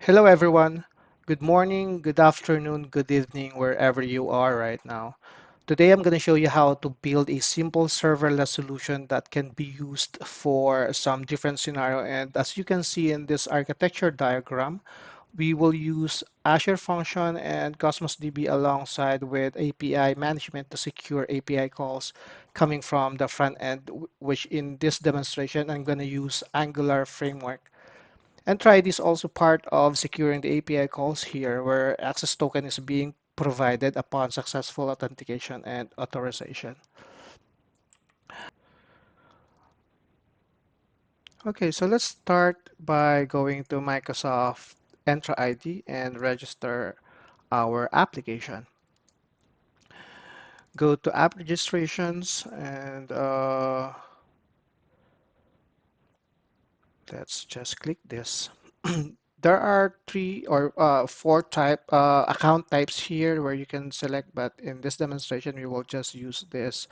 Hello, everyone. Good morning, good afternoon, good evening, wherever you are right now. Today, I'm going to show you how to build a simple serverless solution that can be used for some different scenario. And as you can see in this architecture diagram, we will use Azure Function and Cosmos DB alongside with API management to secure API calls coming from the front end, which in this demonstration, I'm going to use Angular framework. Entra Id is also part of securing the API calls here, where access token is being provided upon successful authentication and authorization. Okay, so let's start by going to Microsoft Entra ID and register our application. Go to app registrations and let's just click this. There are three or four account types here where you can select, but in this demonstration, we will just use this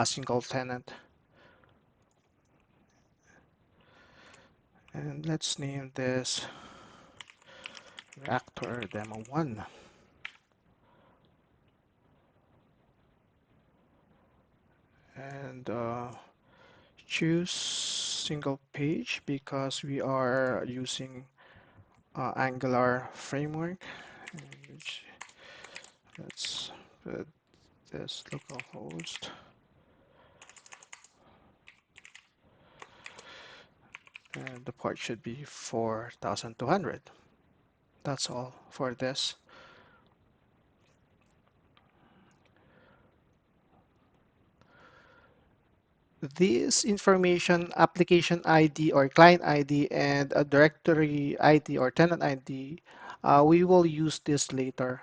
single tenant. And let's name this reactor demo 1. And choose single page because we are using Angular framework. And let's put this localhost. And the port should be 4200. That's all for this. This information, application ID or client ID and a directory ID or tenant ID, we will use this later.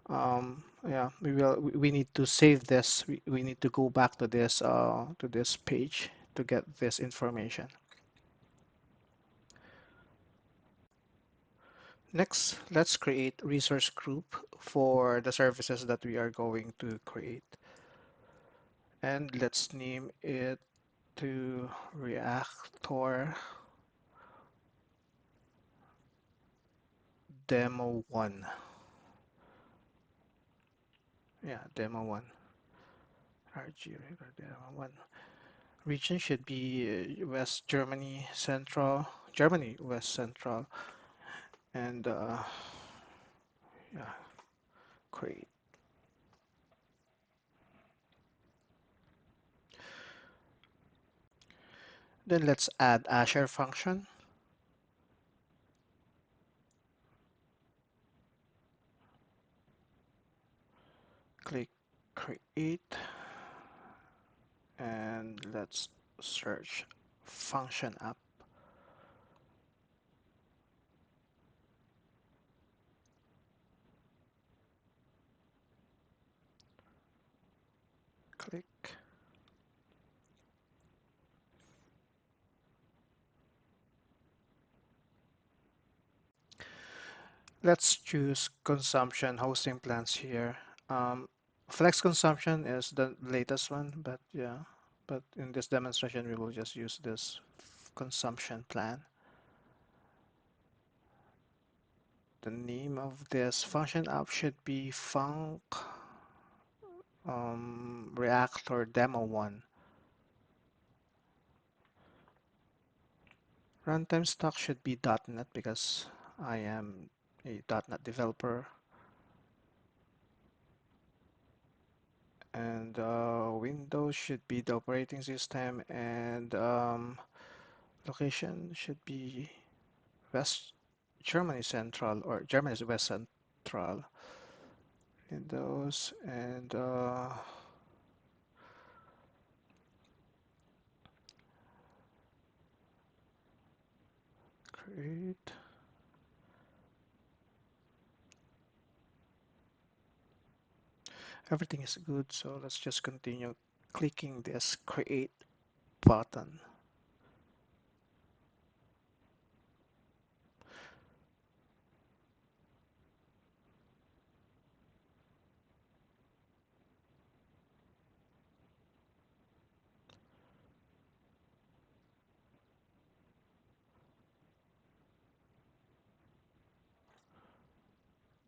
Yeah, we need to save this. We need to go back to this page to get this information. Next, let's create resource group for the services that we are going to create. And let's name it to reactor demo 1. Yeah, demo 1. RG demo 1. Region should be West Germany Central, Germany West Central, and yeah, create. Then let's add Azure function. Click create, and let's search Function App. Click. Let's choose consumption hosting plans here. Flex consumption is the latest one, but yeah, but in this demonstration, we will just use this consumption plan. The name of this function app should be func reactor demo 1. Runtime stock should be .NET because I am a .NET developer. And Windows should be the operating system, and location should be West Germany Central or Germany's West Central. Windows and create. Everything is good, so let's just continue clicking this create button.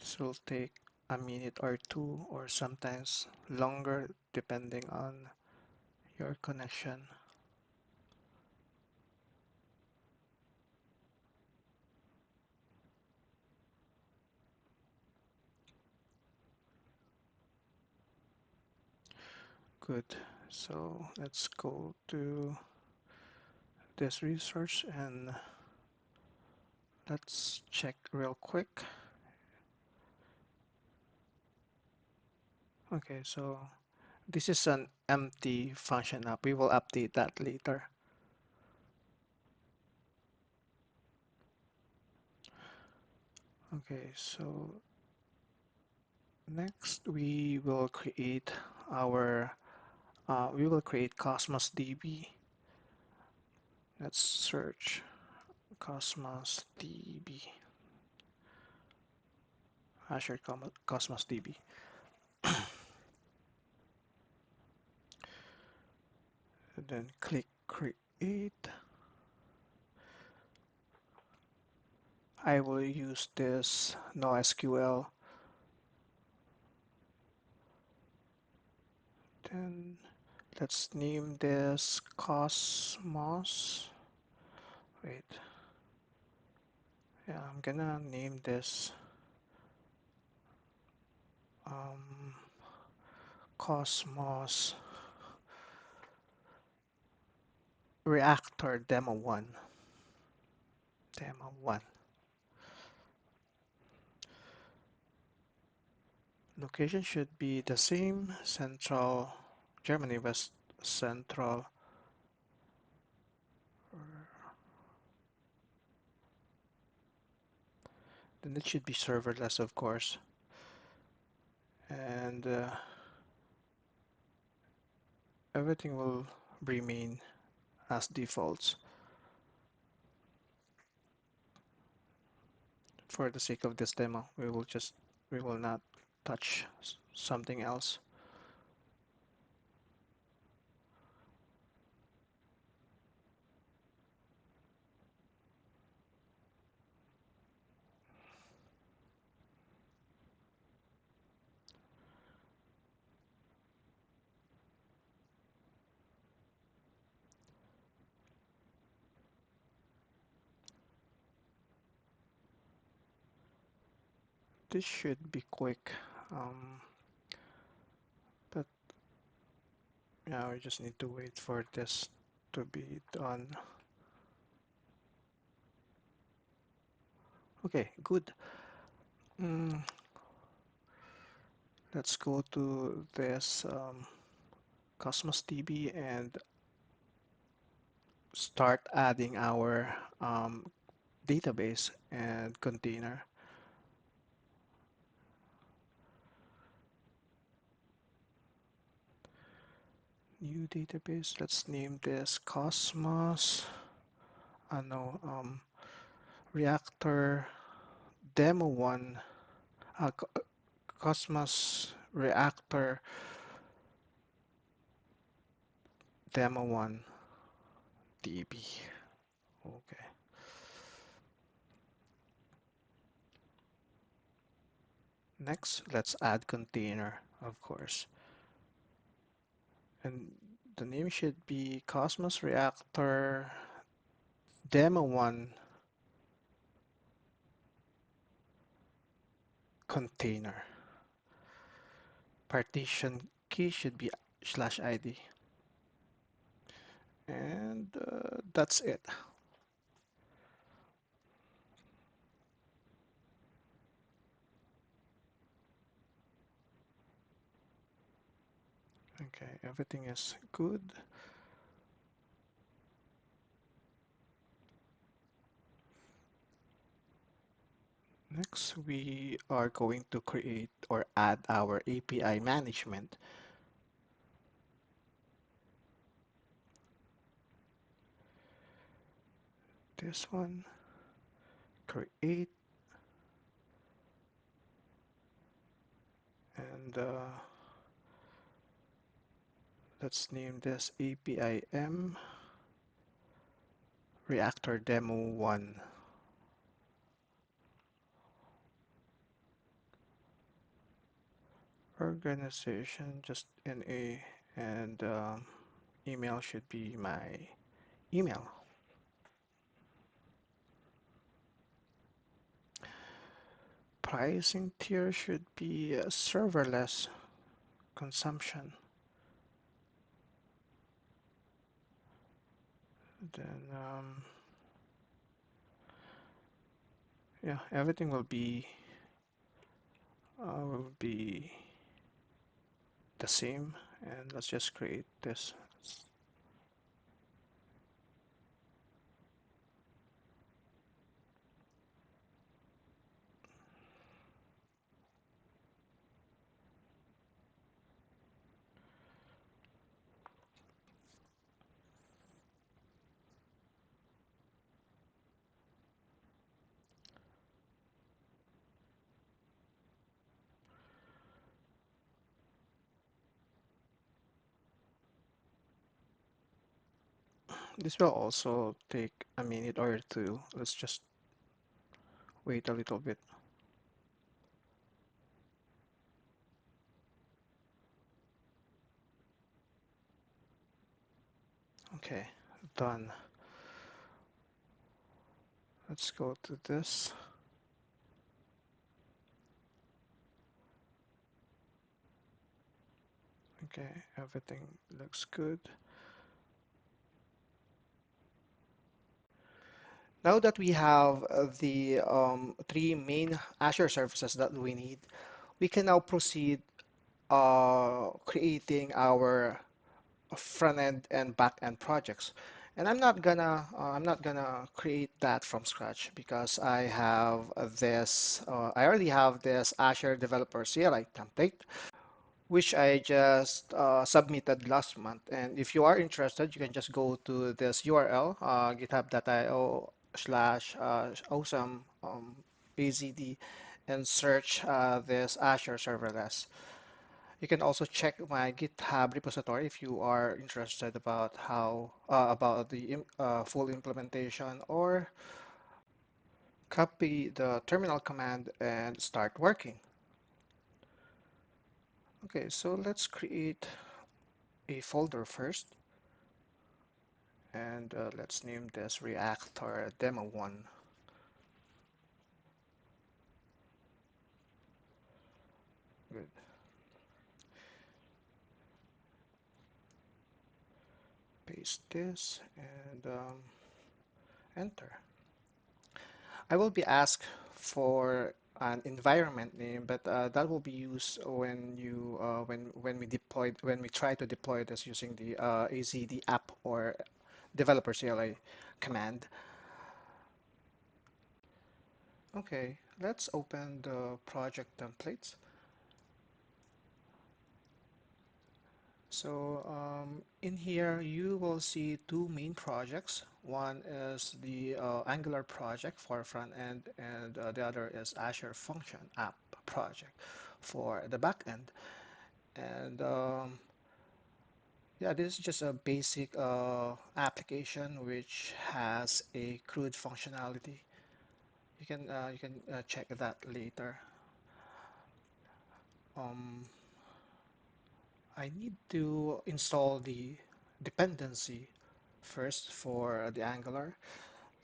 This will take a minute or two, or sometimes longer, depending on your connection. Good. So let's go to this resource and let's check real quick. Okay, so this is an empty function app. We will update that later. Okay, so next we will create our CosmosDB. Let's search CosmosDB, Azure CosmosDB. And then click create. I will use this NoSQL. Then let's name this Cosmos. Wait, yeah, I'm gonna name this um, Cosmos Reactor Demo 1. Demo 1. Location should be the same, Central Germany, West Central. Then it should be serverless, of course. And everything will remain as defaults. For the sake of this demo, we will not touch something else. This should be quick, but yeah, we just need to wait for this to be done. Okay, good. Mm, let's go to this Cosmos DB and start adding our database and container. New database. Let's name this Cosmos. No, Reactor Demo 1. Uh, Cosmos Reactor Demo 1 DB. Okay. Next, let's add container, of course. And the name should be Cosmos Reactor Demo 1 container. Partition key should be /ID. And that's it. Okay, everything is good. Next, we are going to create or add our API management. This one, create, and let's name this APIM Reactor Demo 1. Organization, just NA, and email should be my email. Pricing tier should be serverless consumption. Then, yeah, everything will be the same. And let's just create this. This will also take a minute or two. Let's just wait a little bit. Okay, done. Let's go to this. Okay, everything looks good. Now that we have the three main Azure services that we need, we can now proceed creating our front-end and back-end projects. And I'm not gonna create that from scratch because I already have this Azure Developer CLI template, which I just submitted last month. And if you are interested, you can just go to this URL, github.io/awesome AZD, and search this Azure Serverless. You can also check my GitHub repository if you are interested about how about the full implementation, or copy the terminal command and start working. Okay, so let's create a folder first, and let's name this Reactor Demo 1. Good. Paste this and enter. I will be asked for an environment name, but that will be used when we try to deploy this using the AZD app or developer CLI command. Okay, let's open the project templates. So in here, you will see two main projects. One is the Angular project for front end, and the other is Azure Function App project for the back end. And yeah, this is just a basic application which has a crude functionality. You can check that later. Um, I need to install the dependency first for the Angular.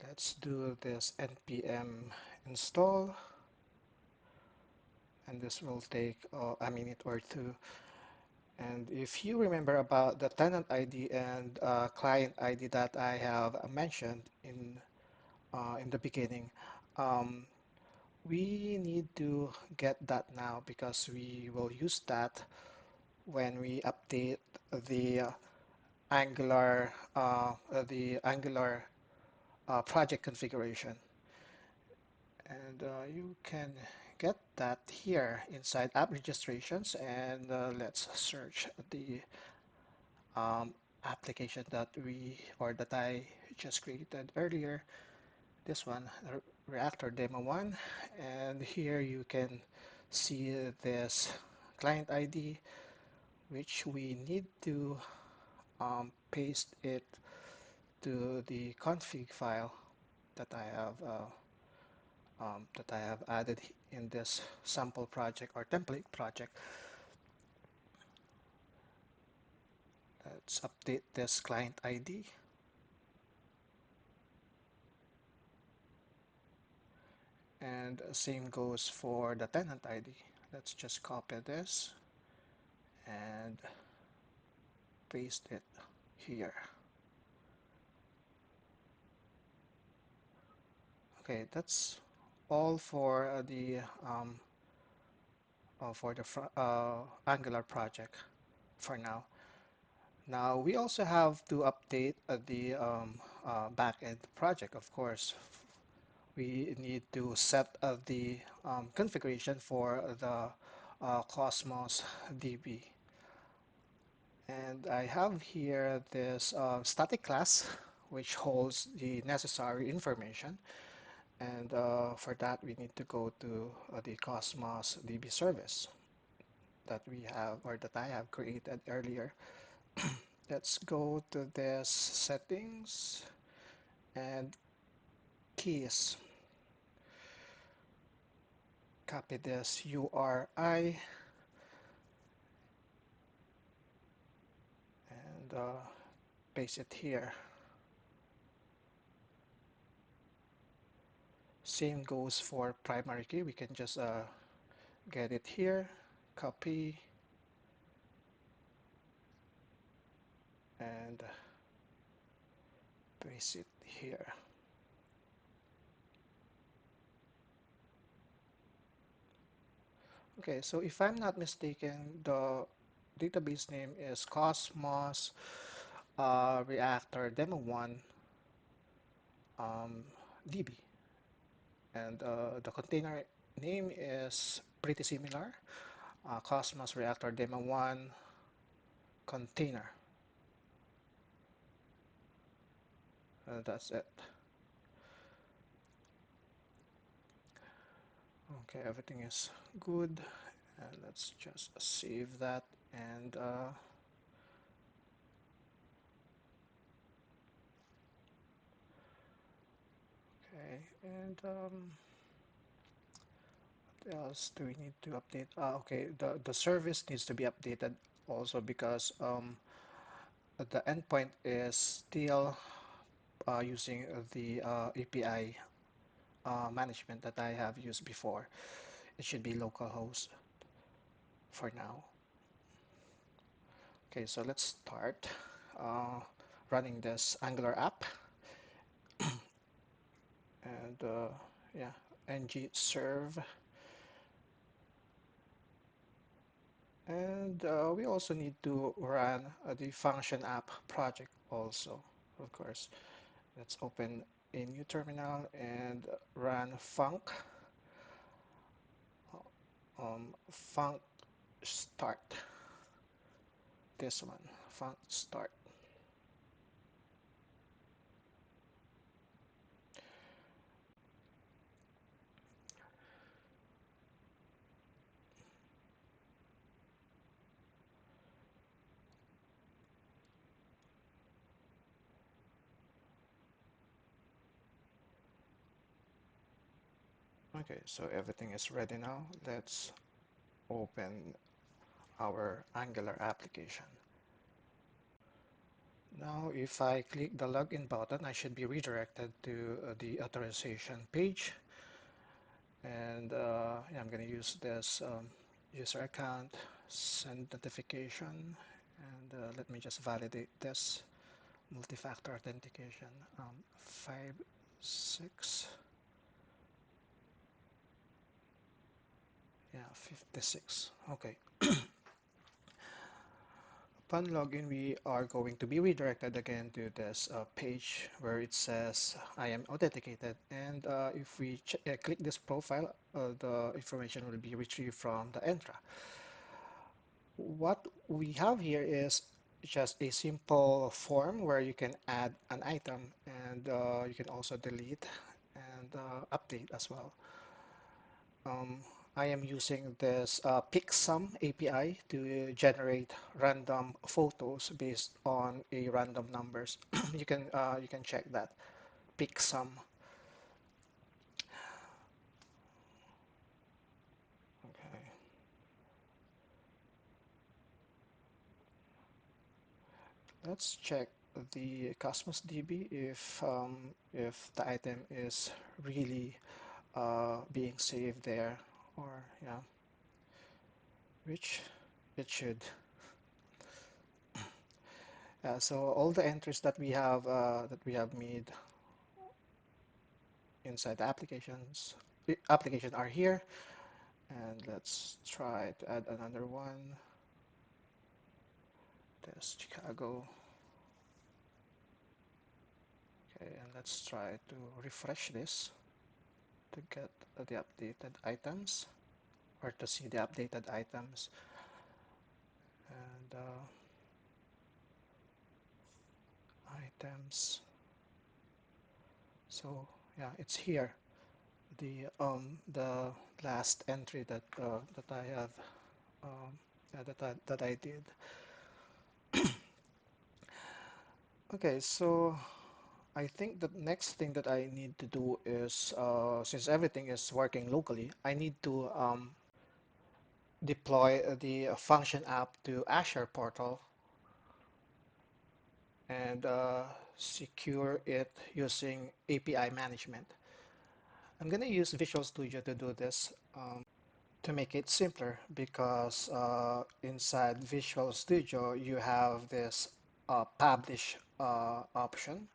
Let's do this npm install, and this will take a minute or two. And if you remember about the tenant ID and client ID that I have mentioned in the beginning, um, we need to get that now because we will use that when we update the Angular project configuration. And you can get that here inside app registrations, and let's search the application that I just created earlier, this one, Reactor Demo 1. And here you can see this client ID, which we need to paste it to the config file that I have added in this sample project or template project. Let's update this client ID. And same goes for the tenant ID. Let's just copy this and paste it here. Okay, that's all for the Angular project for now. Now we also have to update the backend project, of course. We need to set the configuration for the Cosmos DB. And I have here this static class which holds the necessary information. And for that, we need to go to the Cosmos DB service that we have or that I have created earlier. Let's go to this settings and keys. Copy this URI and paste it here. Same goes for primary key. We can just get it here, copy, and paste it here. Okay, so if I'm not mistaken, the database name is Cosmos Reactor Demo 1 DB. And the container name is pretty similar, Cosmos Reactor Demo 1 container. That's it. Okay, everything is good. And let's just save that and okay, and what else do we need to update? Okay, the service needs to be updated also because the endpoint is still using the API management that I have used before. It should be localhost for now. Okay, so let's start uh, running this Angular app. And yeah, ng serve. And we also need to run the Function App project also, of course. Let's open a new terminal and run func start. This one, func start. Okay, so everything is ready now. Let's open our Angular application. Now, if I click the login button, I should be redirected to the authorization page. And yeah, I'm going to use this user account, send notification, and let me just validate this multi-factor authentication. 56, yeah, 56. Okay. Upon login, we are going to be redirected again to this page where it says I am authenticated. And if we click this profile, the information will be retrieved from the Entra. What we have here is just a simple form where you can add an item and you can also delete and update as well. Um, I am using this PickSum API to generate random photos based on a random numbers. You can check that PickSum. Okay. Let's check the Cosmos DB if the item is really being saved there, or yeah, which it should. So all the entries that we have made inside the application are here, and let's try to add another one. There's Chicago. Okay, and let's try to refresh this to get the updated items, or to see the updated items. And items. So yeah, it's here. The last entry that I have yeah, that I did. Okay, so I think the next thing that I need to do is, since everything is working locally, I need to deploy the function app to Azure portal and secure it using API management. I'm going to use Visual Studio to do this to make it simpler, because inside Visual Studio you have this publish option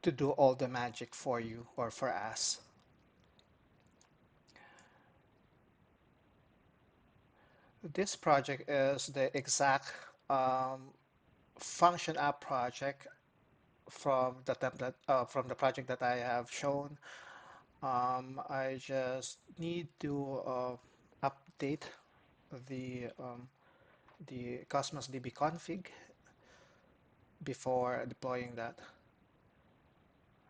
to do all the magic for you or for us. This project is the exact function app project from the template from the project that I have shown. I just need to update the the Cosmos DB config before deploying that.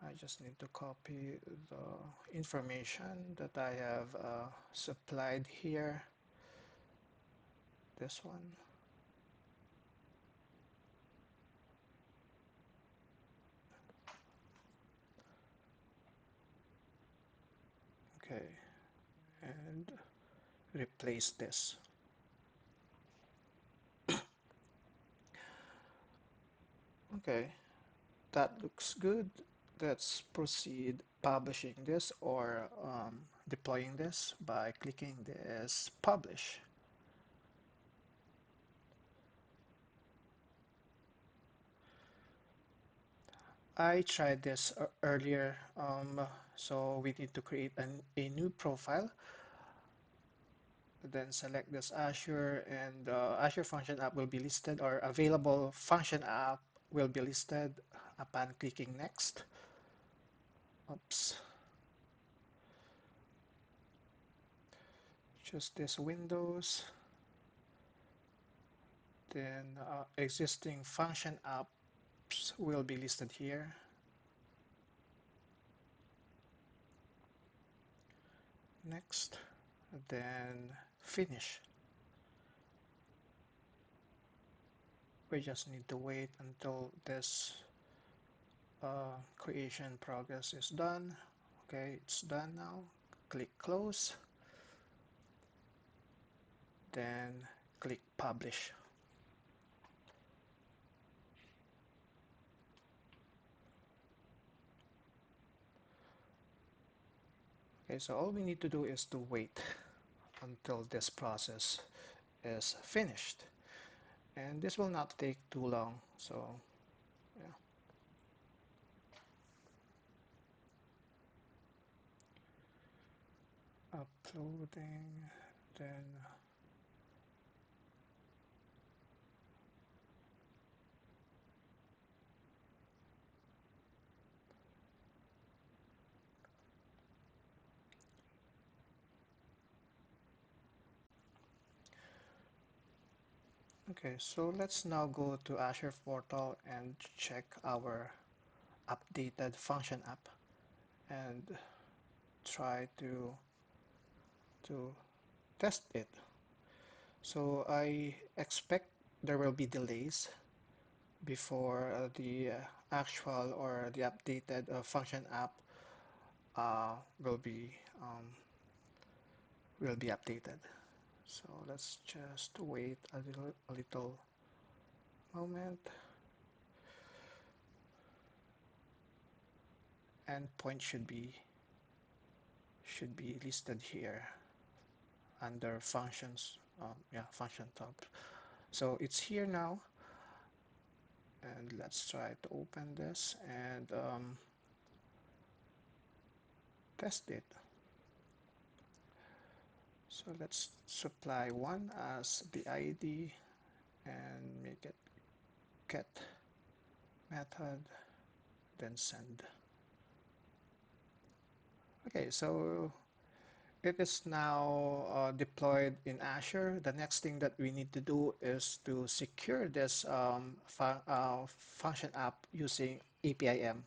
I just need to copy the information that I have supplied here. This one. Okay, and replace this. Okay, that looks good. Let's proceed publishing this, or deploying this by clicking this publish. I tried this earlier, so we need to create a new profile, then select this Azure, and Azure Function App will be listed, or available Function App will be listed upon clicking next. Oops. Choose this Windows, then existing Function Apps will be listed here. Next, then finish. We just need to wait until this creation progress is done. Okay, it's done now. Click close, then click publish. Okay, so all we need to do is to wait until this process is finished, and this will not take too long. So yeah, uploading, then okay, so let's now go to Azure portal and check our updated function app and try to test it. So I expect there will be delays before the actual or the updated function app uh, will be um, will be updated. So let's just wait a little moment. endpoint should be listed here under functions. Yeah, function tab. So it's here now, and let's try to open this and test it. So let's supply one as the ID and make it get method, then send. Okay, so it is now deployed in Azure. The next thing that we need to do is to secure this function app using APIM.